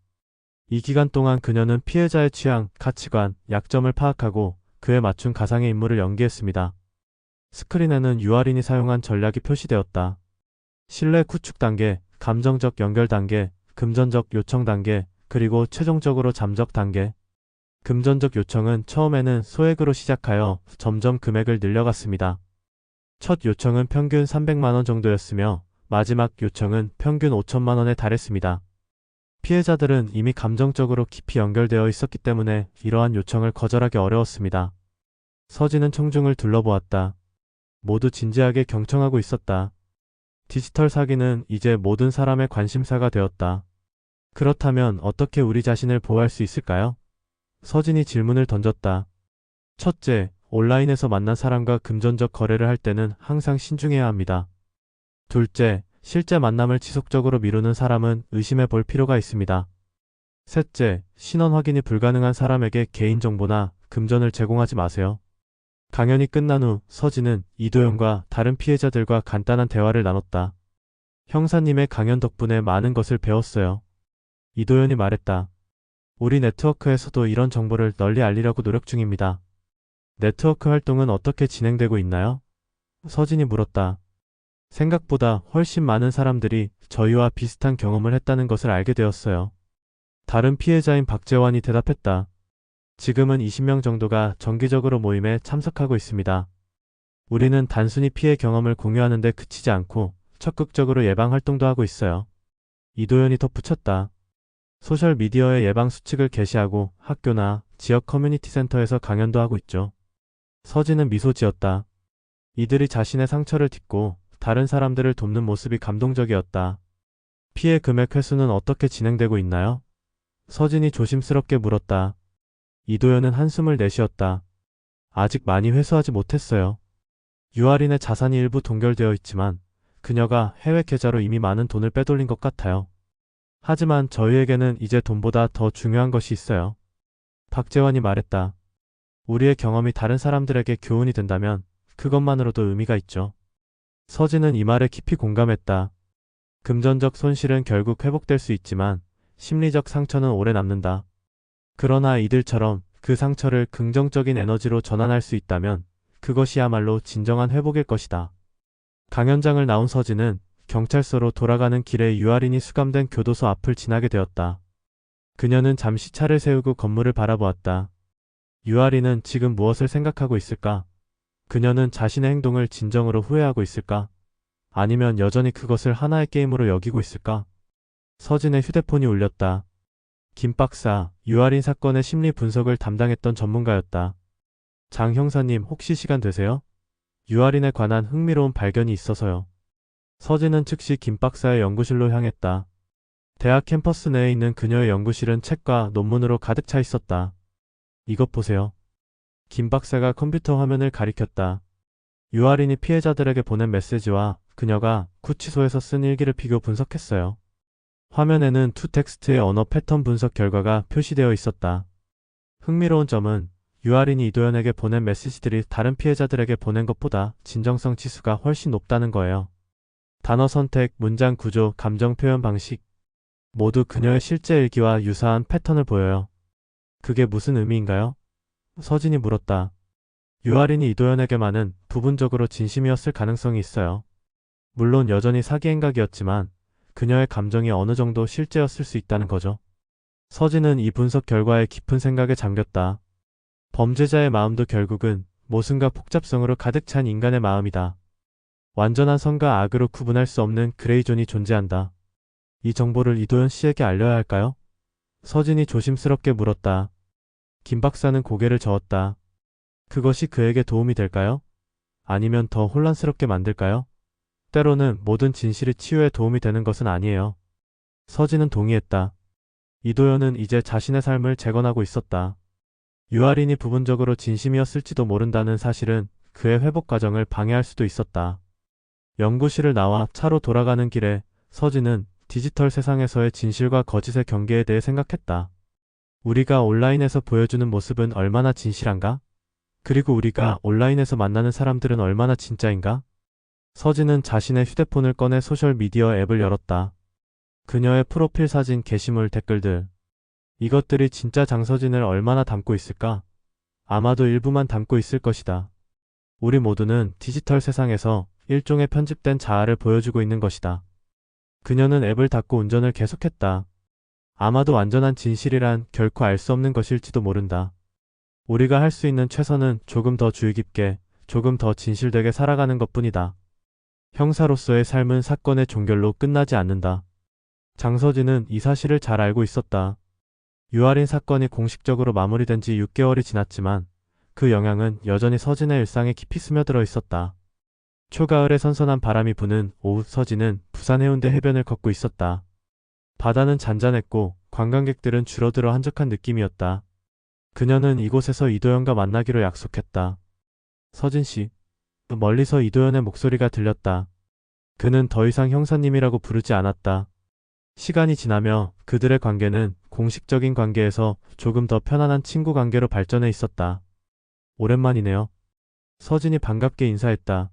S1: 이 기간 동안 그녀는 피해자의 취향, 가치관, 약점을 파악하고 그에 맞춘 가상의 인물을 연기했습니다. 스크린에는 유아린이 사용한 전략이 표시되었다. 신뢰 구축 단계, 감정적 연결 단계, 금전적 요청 단계, 그리고 최종적으로 잠적 단계. 금전적 요청은 처음에는 소액으로 시작하여 점점 금액을 늘려갔습니다. 첫 요청은 평균 300만 원 정도였으며 마지막 요청은 평균 5천만 원에 달했습니다. 피해자들은 이미 감정적으로 깊이 연결되어 있었기 때문에 이러한 요청을 거절하기 어려웠습니다. 서진은 청중을 둘러보았다. 모두 진지하게 경청하고 있었다. 디지털 사기는 이제 모든 사람의 관심사가 되었다. 그렇다면 어떻게 우리 자신을 보호할 수 있을까요? 서진이 질문을 던졌다. 첫째, 온라인에서 만난 사람과 금전적 거래를 할 때는 항상 신중해야 합니다. 둘째, 실제 만남을 지속적으로 미루는 사람은 의심해 볼 필요가 있습니다. 셋째, 신원 확인이 불가능한 사람에게 개인정보나 금전을 제공하지 마세요. 강연이 끝난 후 서진은 이도현과 다른 피해자들과 간단한 대화를 나눴다. 형사님의 강연 덕분에 많은 것을 배웠어요. 이도현이 말했다. 우리 네트워크에서도 이런 정보를 널리 알리려고 노력 중입니다. 네트워크 활동은 어떻게 진행되고 있나요? 서진이 물었다. 생각보다 훨씬 많은 사람들이 저희와 비슷한 경험을 했다는 것을 알게 되었어요. 다른 피해자인 박재환이 대답했다. 지금은 20명 정도가 정기적으로 모임에 참석하고 있습니다. 우리는 단순히 피해 경험을 공유하는 데 그치지 않고 적극적으로 예방 활동도 하고 있어요. 이도현이 덧붙였다. 소셜미디어의 예방 수칙을 게시하고 학교나 지역 커뮤니티 센터에서 강연도 하고 있죠. 서진은 미소 지었다. 이들이 자신의 상처를 딛고 다른 사람들을 돕는 모습이 감동적이었다. 피해 금액 회수는 어떻게 진행되고 있나요? 서진이 조심스럽게 물었다. 이도현은 한숨을 내쉬었다. 아직 많이 회수하지 못했어요. 유아린의 자산이 일부 동결되어 있지만 그녀가 해외 계좌로 이미 많은 돈을 빼돌린 것 같아요. 하지만 저희에게는 이제 돈보다 더 중요한 것이 있어요. 박재환이 말했다. 우리의 경험이 다른 사람들에게 교훈이 된다면 그것만으로도 의미가 있죠. 서진은 이 말에 깊이 공감했다. 금전적 손실은 결국 회복될 수 있지만 심리적 상처는 오래 남는다. 그러나 이들처럼 그 상처를 긍정적인 에너지로 전환할 수 있다면 그것이야말로 진정한 회복일 것이다. 강연장을 나온 서진은 경찰서로 돌아가는 길에 유아린이 수감된 교도소 앞을 지나게 되었다. 그녀는 잠시 차를 세우고 건물을 바라보았다. 유아린은 지금 무엇을 생각하고 있을까? 그녀는 자신의 행동을 진정으로 후회하고 있을까? 아니면 여전히 그것을 하나의 게임으로 여기고 있을까? 서진의 휴대폰이 울렸다. 김 박사, 유아린 사건의 심리 분석을 담당했던 전문가였다. 장 형사님, 혹시 시간 되세요? 유아린에 관한 흥미로운 발견이 있어서요. 서진은 즉시 김 박사의 연구실로 향했다. 대학 캠퍼스 내에 있는 그녀의 연구실은 책과 논문으로 가득 차 있었다. 이것 보세요. 김 박사가 컴퓨터 화면을 가리켰다. 유아린이 피해자들에게 보낸 메시지와 그녀가 구치소에서 쓴 일기를 비교 분석했어요. 화면에는 투텍스트의 언어 패턴 분석 결과가 표시되어 있었다. 흥미로운 점은 유아린이 이도현에게 보낸 메시지들이 다른 피해자들에게 보낸 것보다 진정성 지수가 훨씬 높다는 거예요. 단어 선택, 문장 구조, 감정 표현 방식 모두 그녀의 실제 일기와 유사한 패턴을 보여요. 그게 무슨 의미인가요? 서진이 물었다. 유아린이 이도현에게만은 부분적으로 진심이었을 가능성이 있어요. 물론 여전히 사기 행각이었지만 그녀의 감정이 어느 정도 실제였을 수 있다는 거죠. 서진은 이 분석 결과에 깊은 생각에 잠겼다. 범죄자의 마음도 결국은 모순과 복잡성으로 가득 찬 인간의 마음이다. 완전한 선과 악으로 구분할 수 없는 그레이존이 존재한다. 이 정보를 이도현 씨에게 알려야 할까요? 서진이 조심스럽게 물었다. 김 박사는 고개를 저었다. 그것이 그에게 도움이 될까요? 아니면 더 혼란스럽게 만들까요? 때로는 모든 진실이 치유에 도움이 되는 것은 아니에요. 서진은 동의했다. 이도현은 이제 자신의 삶을 재건하고 있었다. 유아린이 부분적으로 진심이었을지도 모른다는 사실은 그의 회복 과정을 방해할 수도 있었다. 연구실을 나와 차로 돌아가는 길에 서진은 디지털 세상에서의 진실과 거짓의 경계에 대해 생각했다. 우리가 온라인에서 보여주는 모습은 얼마나 진실한가? 그리고 우리가 온라인에서 만나는 사람들은 얼마나 진짜인가? 서진은 자신의 휴대폰을 꺼내 소셜미디어 앱을 열었다. 그녀의 프로필 사진, 게시물, 댓글들. 이것들이 진짜 장서진을 얼마나 담고 있을까? 아마도 일부만 담고 있을 것이다. 우리 모두는 디지털 세상에서 일종의 편집된 자아를 보여주고 있는 것이다. 그녀는 앱을 닫고 운전을 계속했다. 아마도 완전한 진실이란 결코 알 수 없는 것일지도 모른다. 우리가 할 수 있는 최선은 조금 더 주의 깊게, 조금 더 진실되게 살아가는 것뿐이다. 형사로서의 삶은 사건의 종결로 끝나지 않는다. 장서진은 이 사실을 잘 알고 있었다. 유아린 사건이 공식적으로 마무리된 지 6개월이 지났지만 그 영향은 여전히 서진의 일상에 깊이 스며들어 있었다. 초가을에 선선한 바람이 부는 오후, 서진은 부산 해운대 해변을 걷고 있었다. 바다는 잔잔했고 관광객들은 줄어들어 한적한 느낌이었다. 그녀는 이곳에서 이도현과 만나기로 약속했다. 서진 씨. 멀리서 이도현의 목소리가 들렸다. 그는 더 이상 형사님이라고 부르지 않았다. 시간이 지나며 그들의 관계는 공식적인 관계에서 조금 더 편안한 친구 관계로 발전해 있었다. 오랜만이네요. 서진이 반갑게 인사했다.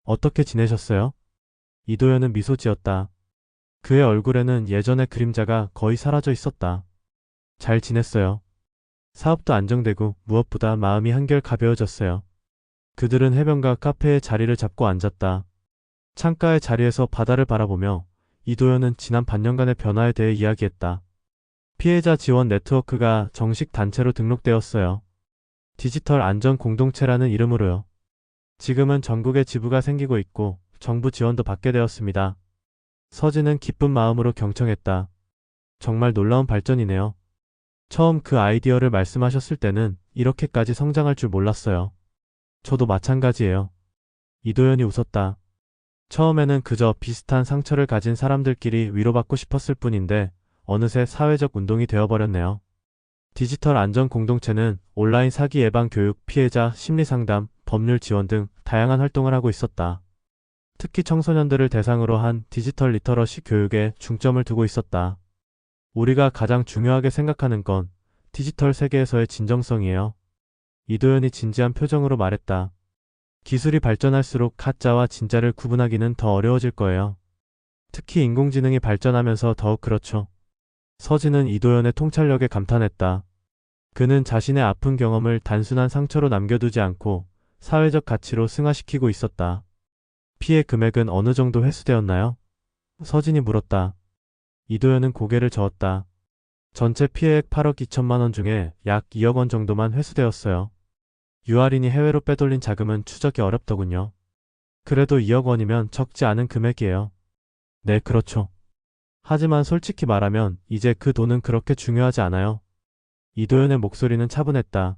S1: 어떻게 지내셨어요? 이도현은 미소 지었다. 그의 얼굴에는 예전의 그림자가 거의 사라져 있었다. 잘 지냈어요. 사업도 안정되고 무엇보다 마음이 한결 가벼워졌어요. 그들은 해변가 카페에 자리를 잡고 앉았다. 창가의 자리에서 바다를 바라보며 이도현은 지난 반년간의 변화에 대해 이야기했다. 피해자 지원 네트워크가 정식 단체로 등록되었어요. 디지털 안전 공동체라는 이름으로요. 지금은 전국에 지부가 생기고 있고 정부 지원도 받게 되었습니다. 서진은 기쁜 마음으로 경청했다. 정말 놀라운 발전이네요. 처음 그 아이디어를 말씀하셨을 때는 이렇게까지 성장할 줄 몰랐어요. 저도 마찬가지예요. 이도현이 웃었다. 처음에는 그저 비슷한 상처를 가진 사람들끼리 위로받고 싶었을 뿐인데 어느새 사회적 운동이 되어버렸네요. 디지털 안전 공동체는 온라인 사기 예방 교육, 피해자 심리 상담, 법률 지원 등 다양한 활동을 하고 있었다. 특히 청소년들을 대상으로 한 디지털 리터러시 교육에 중점을 두고 있었다. 우리가 가장 중요하게 생각하는 건 디지털 세계에서의 진정성이에요. 이도현이 진지한 표정으로 말했다. 기술이 발전할수록 가짜와 진짜를 구분하기는 더 어려워질 거예요. 특히 인공지능이 발전하면서 더욱 그렇죠. 서진은 이도현의 통찰력에 감탄했다. 그는 자신의 아픈 경험을 단순한 상처로 남겨두지 않고 사회적 가치로 승화시키고 있었다. 피해 금액은 어느 정도 회수되었나요? 서진이 물었다. 이도현은 고개를 저었다. 전체 피해액 8억 2천만 원 중에 약 2억 원 정도만 회수되었어요. 유아린이 해외로 빼돌린 자금은 추적이 어렵더군요. 그래도 2억 원이면 적지 않은 금액이에요. 네, 그렇죠. 하지만 솔직히 말하면 이제 그 돈은 그렇게 중요하지 않아요. 이도현의 목소리는 차분했다.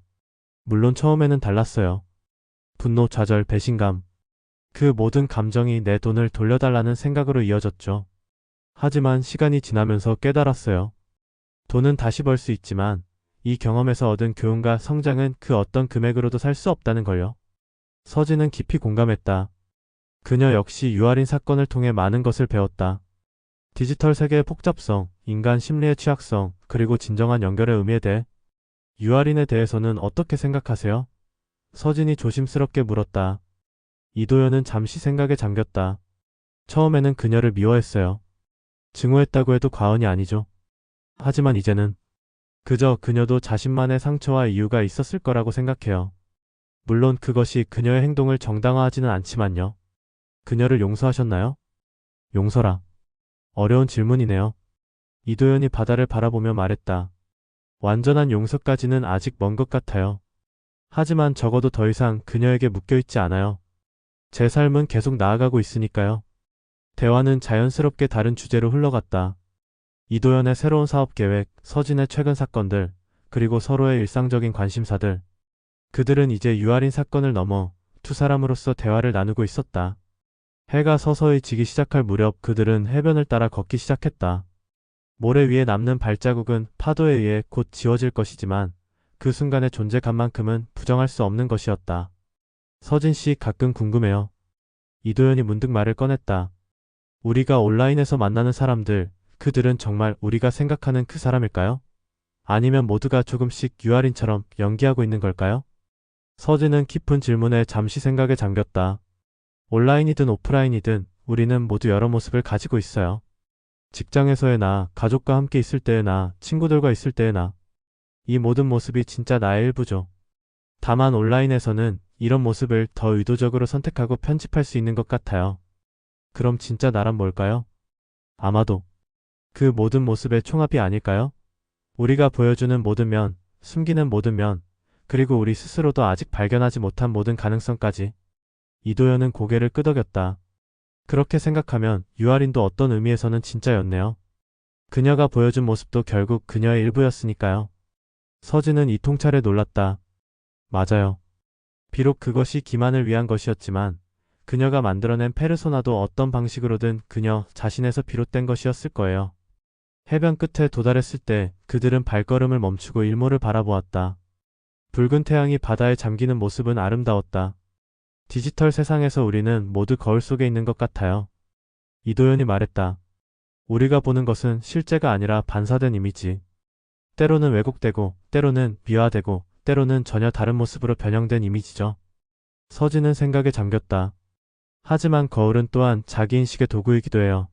S1: 물론 처음에는 달랐어요. 분노, 좌절, 배신감. 그 모든 감정이 내 돈을 돌려달라는 생각으로 이어졌죠. 하지만 시간이 지나면서 깨달았어요. 돈은 다시 벌 수 있지만 이 경험에서 얻은 교훈과 성장은 그 어떤 금액으로도 살 수 없다는 걸요. 서진은 깊이 공감했다. 그녀 역시 유아린 사건을 통해 많은 것을 배웠다. 디지털 세계의 복잡성, 인간 심리의 취약성, 그리고 진정한 연결의 의미에 대해. 유아린에 대해서는 어떻게 생각하세요? 서진이 조심스럽게 물었다. 이도현은 잠시 생각에 잠겼다. 처음에는 그녀를 미워했어요. 증오했다고 해도 과언이 아니죠. 하지만 이제는 그저 그녀도 자신만의 상처와 이유가 있었을 거라고 생각해요. 물론 그것이 그녀의 행동을 정당화하지는 않지만요. 그녀를 용서하셨나요? 용서라. 어려운 질문이네요. 이도현이 바다를 바라보며 말했다. 완전한 용서까지는 아직 먼 것 같아요. 하지만 적어도 더 이상 그녀에게 묶여있지 않아요. 제 삶은 계속 나아가고 있으니까요. 대화는 자연스럽게 다른 주제로 흘러갔다. 이도현의 새로운 사업 계획, 서진의 최근 사건들, 그리고 서로의 일상적인 관심사들. 그들은 이제 유아린 사건을 넘어 두 사람으로서 대화를 나누고 있었다. 해가 서서히 지기 시작할 무렵 그들은 해변을 따라 걷기 시작했다. 모래 위에 남는 발자국은 파도에 의해 곧 지워질 것이지만 그 순간의 존재감만큼은 부정할 수 없는 것이었다. 서진 씨, 가끔 궁금해요. 이도현이 문득 말을 꺼냈다. 우리가 온라인에서 만나는 사람들, 그들은 정말 우리가 생각하는 그 사람일까요? 아니면 모두가 조금씩 유아린처럼 연기하고 있는 걸까요? 서진은 깊은 질문에 잠시 생각에 잠겼다. 온라인이든 오프라인이든 우리는 모두 여러 모습을 가지고 있어요. 직장에서의 나, 가족과 함께 있을 때의 나, 친구들과 있을 때의 나. 이 모든 모습이 진짜 나의 일부죠. 다만 온라인에서는 이런 모습을 더 의도적으로 선택하고 편집할 수 있는 것 같아요. 그럼 진짜 나란 뭘까요? 아마도 그 모든 모습의 총합이 아닐까요? 우리가 보여주는 모든 면, 숨기는 모든 면, 그리고 우리 스스로도 아직 발견하지 못한 모든 가능성까지. 이도현은 고개를 끄덕였다. 그렇게 생각하면 유아린도 어떤 의미에서는 진짜였네요. 그녀가 보여준 모습도 결국 그녀의 일부였으니까요. 서진은 이 통찰에 놀랐다. 맞아요. 비록 그것이 기만을 위한 것이었지만 그녀가 만들어낸 페르소나도 어떤 방식으로든 그녀 자신에서 비롯된 것이었을 거예요. 해변 끝에 도달했을 때 그들은 발걸음을 멈추고 일몰을 바라보았다. 붉은 태양이 바다에 잠기는 모습은 아름다웠다. 디지털 세상에서 우리는 모두 거울 속에 있는 것 같아요. 이도현이 말했다. 우리가 보는 것은 실제가 아니라 반사된 이미지. 때로는 왜곡되고, 때로는 비화되고, 때로는 전혀 다른 모습으로 변형된 이미지죠. 서진은 생각에 잠겼다. 하지만 거울은 또한 자기인식의 도구이기도 해요.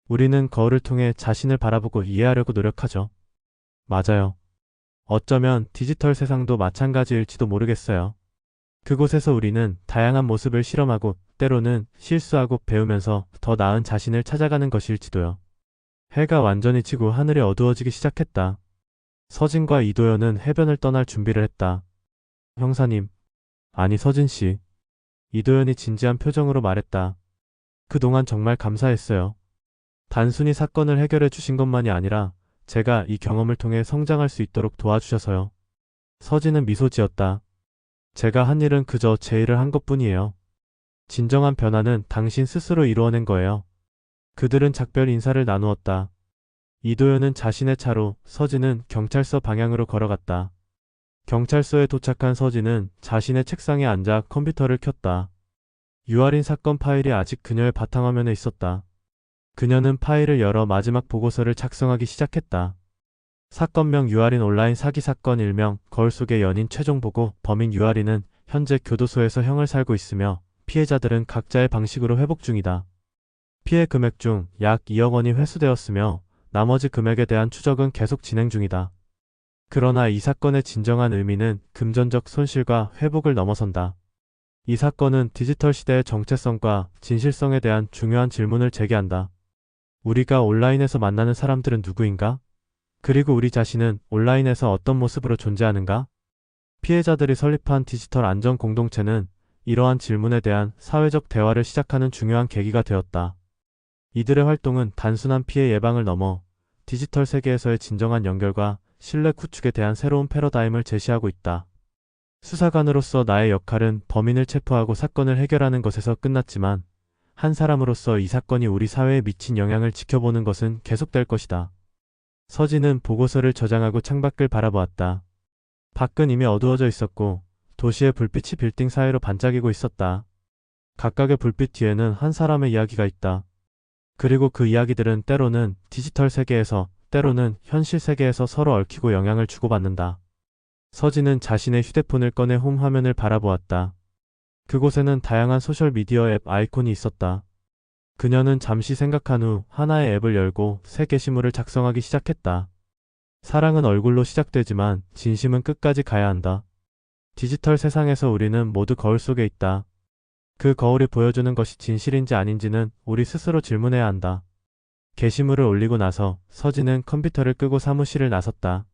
S1: 우리는 거울을 통해 자신을 바라보고 이해하려고 노력하죠. 맞아요. 어쩌면 디지털 세상도 마찬가지일지도 모르겠어요. 그곳에서 우리는 다양한 모습을 실험하고 때로는 실수하고 배우면서 더 나은 자신을 찾아가는 것일지도요. 해가 완전히 지고 하늘이 어두워지기 시작했다. 서진과 이도현은 해변을 떠날 준비를 했다. 형사님, 아니 서진 씨. 이도현이 진지한 표정으로 말했다. 그동안 정말 감사했어요. 단순히 사건을 해결해 주신 것만이 아니라 제가 이 경험을 통해 성장할 수 있도록 도와주셔서요. 서진은 미소 지었다. 제가 한 일은 그저 제 일을 한 것뿐이에요. 진정한 변화는 당신 스스로 이루어낸 거예요. 그들은 작별 인사를 나누었다. 이도현은 자신의 차로, 서진은 경찰서 방향으로 걸어갔다. 경찰서에 도착한 서진은 자신의 책상에 앉아 컴퓨터를 켰다. 유아린 사건 파일이 아직 그녀의 바탕화면에 있었다. 그녀는 파일을 열어 마지막 보고서를 작성하기 시작했다. 사건명 유아린 온라인 사기 사건 일명 거울 속의 연인 최종 보고 범인 유아린은 현재 교도소에서 형을 살고 있으며 피해자들은 각자의 방식으로 회복 중이다. 피해 금액 중 약 2억 원이 회수되었으며 나머지 금액에 대한 추적은 계속 진행 중이다. 그러나 이 사건의 진정한 의미는 금전적 손실과 회복을 넘어선다. 이 사건은 디지털 시대의 정체성과 진실성에 대한 중요한 질문을 제기한다. 우리가 온라인에서 만나는 사람들은 누구인가? 그리고 우리 자신은 온라인에서 어떤 모습으로 존재하는가? 피해자들이 설립한 디지털 안전 공동체는 이러한 질문에 대한 사회적 대화를 시작하는 중요한 계기가 되었다. 이들의 활동은 단순한 피해 예방을 넘어 디지털 세계에서의 진정한 연결과 신뢰 구축에 대한 새로운 패러다임을 제시하고 있다. 수사관으로서 나의 역할은 범인을 체포하고 사건을 해결하는 것에서 끝났지만 한 사람으로서 이 사건이 우리 사회에 미친 영향을 지켜보는 것은 계속될 것이다. 서진은 보고서를 저장하고 창밖을 바라보았다. 밖은 이미 어두워져 있었고 도시의 불빛이 빌딩 사이로 반짝이고 있었다. 각각의 불빛 뒤에는 한 사람의 이야기가 있다. 그리고 그 이야기들은 때로는 디지털 세계에서, 때로는 현실 세계에서 서로 얽히고 영향을 주고받는다. 서진은 자신의 휴대폰을 꺼내 홈 화면을 바라보았다. 그곳에는 다양한 소셜미디어 앱 아이콘이 있었다. 그녀는 잠시 생각한 후 하나의 앱을 열고 새 게시물을 작성하기 시작했다. 사랑은 얼굴로 시작되지만 진심은 끝까지 가야 한다. 디지털 세상에서 우리는 모두 거울 속에 있다. 그 거울이 보여주는 것이 진실인지 아닌지는 우리 스스로 질문해야 한다. 게시물을 올리고 나서 서진은 컴퓨터를 끄고 사무실을 나섰다.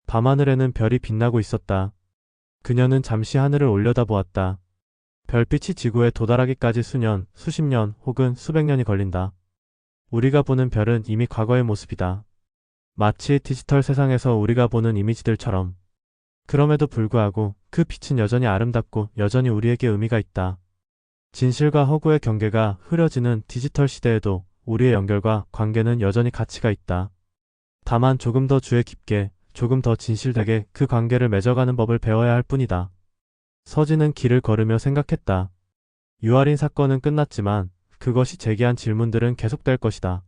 S1: 밤하늘에는 별이 빛나고 있었다. 그녀는 잠시 하늘을 올려다보았다. 별빛이 지구에 도달하기까지 수년, 수십 년 혹은 수백 년이 걸린다. 우리가 보는 별은 이미 과거의 모습이다. 마치 디지털 세상에서 우리가 보는 이미지들처럼. 그럼에도 불구하고 그 빛은 여전히 아름답고 여전히 우리에게 의미가 있다. 진실과 허구의 경계가 흐려지는 디지털 시대에도 우리의 연결과 관계는 여전히 가치가 있다. 다만 조금 더 주의 깊게, 조금 더 진실되게 그 관계를 맺어가는 법을 배워야 할 뿐이다. 서진은 길을 걸으며 생각했다. 유아린 사건은 끝났지만 그것이 제기한 질문들은 계속될 것이다.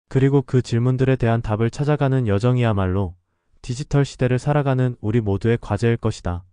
S1: 그리고 그 질문들에 대한 답을 찾아가는 여정이야말로 디지털 시대를 살아가는 우리 모두의 과제일 것이다.